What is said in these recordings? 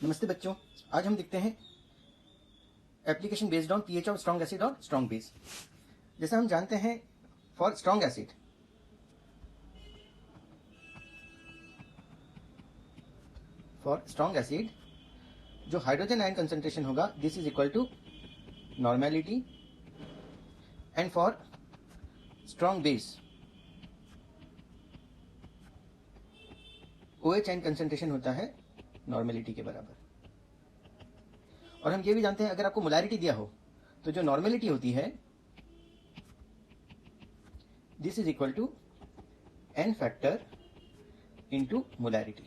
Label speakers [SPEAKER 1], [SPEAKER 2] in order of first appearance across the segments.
[SPEAKER 1] नमस्ते बच्चों, आज हम देखते हैं application based on pH of strong acid और स्ट्रॉन्ग बेस। जैसे हम जानते हैं फॉर स्ट्रॉन्ग एसिड जो हाइड्रोजन आयन कंसंट्रेशन होगा this is equal to normality, and for strong base OH ion concentration होता है नॉर्मेलिटी के बराबर। और हम ये भी जानते हैं अगर आपको मोलारिटी दिया हो तो जो नॉर्मेलिटी होती है this is equal to n factor into molarity.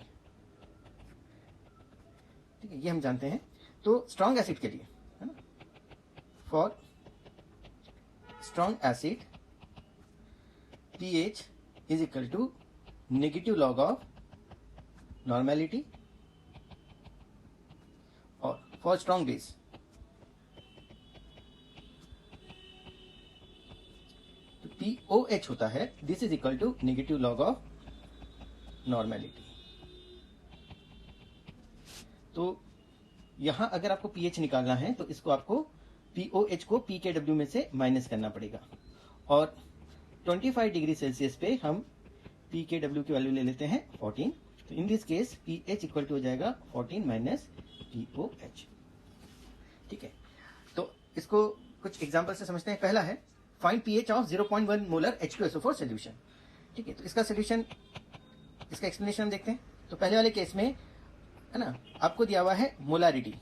[SPEAKER 1] ठीक है, ये हम जानते हैं। तो स्ट्रॉन्ग एसिड के लिए है ना, for strong acid pH is equal to negative log of normality, और फॉर स्ट्रॉन्ग बेस तो POH होता है this is equal to negative log of normality. तो यहां अगर आपको pH निकालना है तो इसको आपको POH को pKw में से माइनस करना पड़ेगा, और 25 डिग्री सेल्सियस पे हम pKw की वैल्यू ले लेते हैं 14। तो in this case pH equal to हो जाएगा 14 माइनस POH। ठीक है, तो इसको कुछ एग्जांपल से समझते हैं। पहला है find pH of 0.1 molar H2SO4 solution. ठीक है, तो इसका सॉल्यूशन, इसका एक्सप्लेनेशन हम देखते हैं। तो पहले वाले केस में है ना, आपको दिया हुआ है मोलारिटी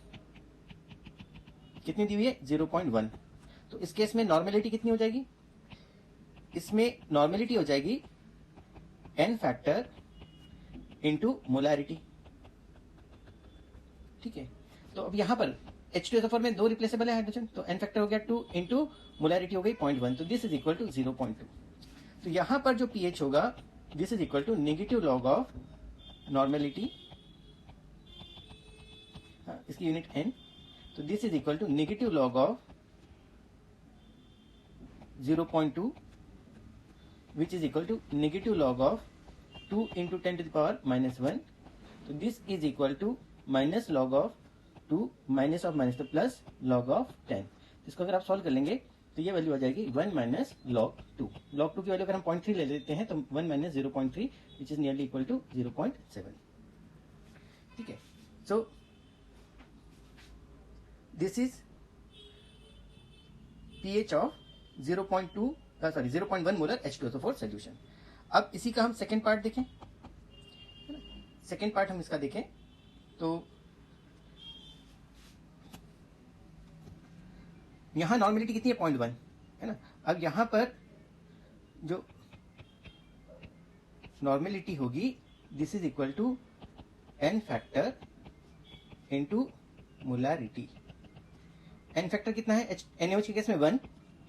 [SPEAKER 1] कितनी दी हुई है 0.1। तो इस केस में नॉर्मेलिटी कितनी हो जाएगी, इसमें नॉर्मेलिटी हो जाएगी n फैक्टर इनटू मोलारिटी। ठीक है, तो अब यहां पर H2SO4 में दो रिप्लेसेबल है हाइड्रोजन, तो n फैक्टर हो गया 2 इंटू मोलारिटी हो गई 0.1, तो दिस इज इक्वल टू 0.2। तो यहां पर जो pH होगा this is equal to negative log of normality, इसकी यूनिट n, तो this is equal to negative log of 0.2 which is equal to negative log of 2 into 10 to the power minus 1, तो this is equal to minus log of 2 minus of minus तो plus log of 10। इसको अगर आप solve कर लेंगे तो ये value आ जाएगी 1 माइनस लॉग 2। लॉग 2 की वैल्यू अगर हम 0.3 ले लेते हैं तो 1 minus 0.3 which is nearly equal to 0.7। ठीक है, so this is pH of 0.1 molar H2SO4 solution. अब इसी का हम सेकेंड पार्ट देखें, सेकेंड पार्ट हम इसका देखें तो यहां नॉर्मेलिटी कितनी है 0.1 है ना। अब यहां पर जो नॉर्मेलिटी होगी this is equal to n factor into molarity. n factor कितना है NaOH के केस में 1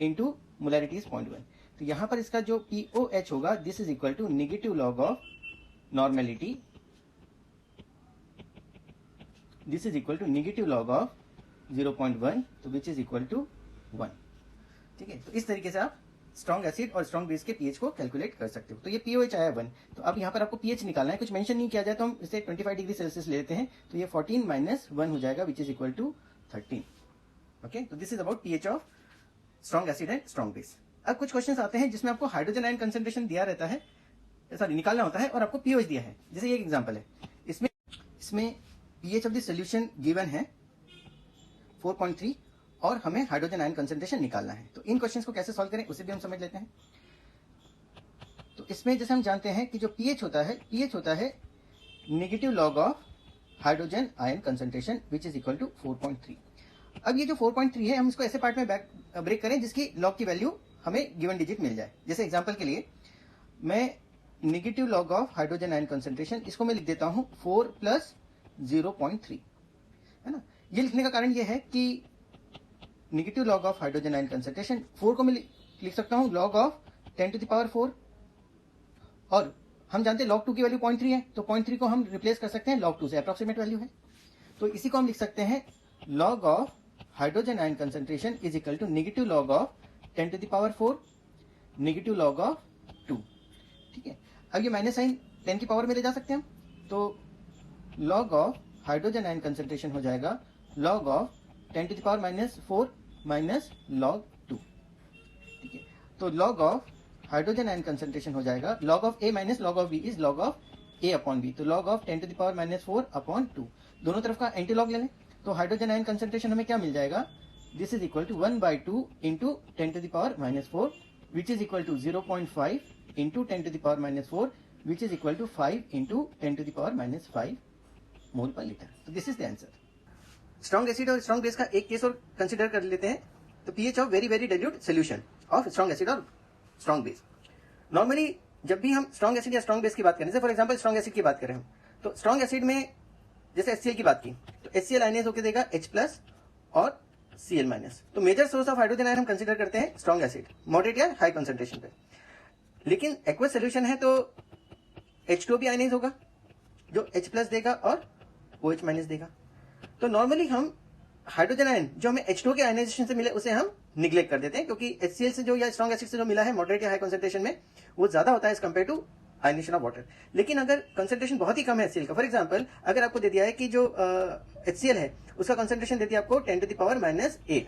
[SPEAKER 1] इंटू मोलारिटी इज 0.1। तो यहां पर इसका जो POH होगा this is equal to negative log of normality, this is equal to negative log of 0.1, तो विच इज इक्वल टू 1। ठीक है, तो इस तरीके से आप स्ट्रॉन्ग एसिड और स्ट्रॉन्ग बेस के pH को कैलकुलेट कर सकते हो। तो ये POH आया 1, तो अब यहाँ पर आपको pH निकालना है। कुछ मेंशन नहीं किया जाए तो हम इसे 25 डिग्री सेल्सियस ले लेते हैं, तो ये 14 माइनस 1 हो जाएगा which is equal to 13। Okay, तो this is about pH of strong acid and strong base. अब कुछ क्वेश्चंस आते हैं जिसमें आपको हाइड्रोजन आयन कंसंट्रेशन दिया रहता है, सॉरी निकालना होता है, और आपको pOH दिया है। जैसे ये एग्जांपल है, इसमें pH of the solution given है 4.3 और हमें हाइड्रोजन आयन कंसंट्रेशन निकालना है। तो इन क्वेश्चंस को कैसे सॉल्व करें उसे भी हम समझ लेते हैं। तो इसमें जैसे हम जानते हैं कि जो pH होता है negative log of hydrogen ion concentration which is equal to 4.3। अब ये जो 4.3 है हम इसको ऐसे पार्ट में ब्रेक करें जिसकी लॉग की वैल्यू हमें गिवन डिजिट मिल जाए। जैसे एग्जांपल के लिए मैं negative log of hydrogen ion concentration इसको मैं लिख देता हूं 4 प्लस 0.3 है ना। ये लिखने का कारण ये है कि negative log of hydrogen ion concentration 4 को मैं लिख सकता हूं log of 10 to the power 4, और हम जानते हैं log 2 की वैल्यू 0.3 है, तो 0.3 को हम रिप्लेस कर सकते हैं log 2 से, अप्रोक्सीमेट वैल्यू है। तो इसी को हम लिख सकते हैं log of hydrogen ion concentration is equal to negative log of 10 to the power 4 negative log of 2। ठीक है, अब ये माइनस साइन 10 की पावर में ले जा सकते हैं हम, तो log of hydrogen ion concentration हो जाएगा log of 10 to the power -4 minus log 2। ठीक है, तो log of hydrogen ion concentration हो जाएगा log of A minus log of B is log of A upon B। तो log of 10 to the power -4 upon 2, दोनों तरफ का anti log ले लें तो हाइड्रोजन आयन कंसेंट्रेशन हमें क्या मिल जाएगा, this is equal to 1/2 into 10 to the power -4 which is equal to 0.5 into 10 to the power -4 which is equal to 5 into 10 to the power -5 mole per litre. तो this is the answer. Strong acid और strong base का एक case और consider कर लेते हैं। तो pH of very very dilute solution of strong acid और स्ट्रॉन्ग बेस। नॉर्मली जब भी हम स्ट्रॉन्ग एसिड या स्ट्रॉन्ग बेस की बात करें, जैसे फॉर एग्जांपल स्ट्रॉन्ग एसिड की बात करें हम, तो स्ट्रॉन्ग एसिड में जैसे HCl की बात की तो HCl आयनाइज होकर देगा H+ और Cl-। तो major source of hydrogen ion हम कंसिडर करते हैं स्ट्रॉन्ग एसिड, मॉडरेट या हाई कंसंट्रेशन पे। लेकिन एक्वस सोल्यूशन है तो H2 भी आयनाइज होगा जो H+ देगा और OH- देगा। तो नॉर्मली हम हाइड्रोजन आयन जो हमें H2 के आयनाइजेशन से मिले उसे हम निग्लेक्ट कर देते हैं, क्योंकि HCl से जो या स्ट्रॉन्ग एसिड से जो मिला है मॉडरेट या हाई कंसंट्रेशन में वो ज्यादा होता है as compared to ionization of water. लेकिन अगर कंसंट्रेशन बहुत ही कम है HCl का, फॉर एग्जांपल अगर आपको दे दिया है कि जो HCl है उसका कंसंट्रेशन दे दिया आपको 10 to the power -8,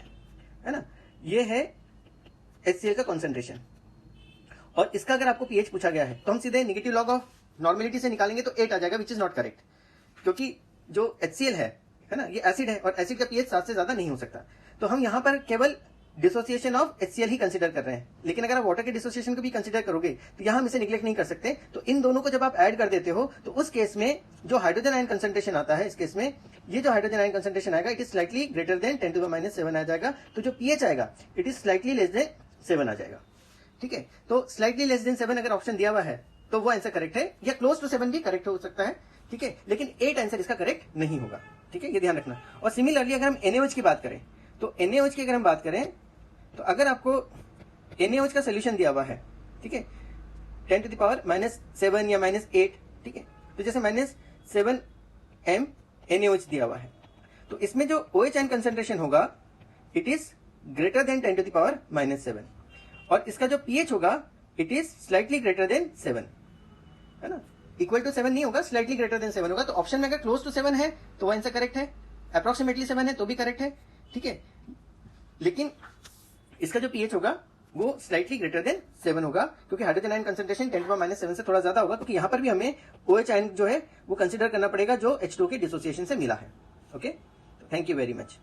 [SPEAKER 1] है ना, ये है HCl का कंसंट्रेशन, और इसका अगर आपको पीएच पूछा गया है तो हम सीधे नेगेटिव लॉग ऑफ नॉर्मेलिटी से निकालेंगे तो 8 आ जाएगा, विच इज नॉट करेक्ट, क्योंकि जो HCl है ना, ये एसिड है और एसिड का पीएच 7 से ज्यादा नहीं हो सकता। तो हम यहाँ पर केवल dissociation of HCl he consider कर रहे हैं। लेकिन अगर आप वाटर के डिसोसिएशन को भी कंसीडर करोगे तो यहाँ हम इसे निग्लेक्ट नहीं कर सकते। तो इन दोनों को जब आप ऐड कर देते हो तो उस केस में जो हाइड्रोजन आयन कंसंट्रेशन आता है, इस केस में ये जो हाइड्रोजन आयन कंसंट्रेशन आएगा it is slightly greater than 10 to the -7 आ जाएगा। तो जो पीएच आएगा it is slightly less than 7 आ जाएगा। ठीक है, तो स्लाइटली लेस देन 7 अगर ऑप्शन दिया हुआ है तो वो आंसर करेक्ट है, या क्लोज टू 7 भी करेक्ट हो सकता है। ठीक है, लेकिन 8 आंसर इसका करेक्ट नहीं होगा। ठीक है, ये ध्यान रखना। और सिमिलरली अगर हम NaOH की बात करें तो NaOH की अगर हम बात करें तो अगर आपको NaOH का सोल्यूशन दिया हुआ है, ठीक है, 10 to the power -7 या -8, ठीक है, तो जैसे -7 m NaOH दिया हुआ है तो इसमें जो OH आयन कंसंट्रेशन होगा it is greater than 10 to the power -7, और इसका जो pH होगा it is slightly greater than 7, है ना, इक्वल टू 7 नहीं होगा, स्लाइटली ग्रेटर देन 7 होगा। तो ऑप्शन में अगर क्लोज टू 7 है तो वो आंसर करेक्ट है, अप्रोक्सीमेटली 7 है तो भी करेक्ट है। ठीक है, लेकिन इसका जो पीएच होगा वो स्लाइटली ग्रेटर देन 7 होगा, क्योंकि hydrogen ion concentration 10 to the power -7 से थोड़ा ज्यादा होगा, क्योंकि यहां पर भी हमें OH आयन जो है वो कंसीडर करना पड़ेगा जो H2 के डिसोसिएशन से मिला है। Okay, thank you very much.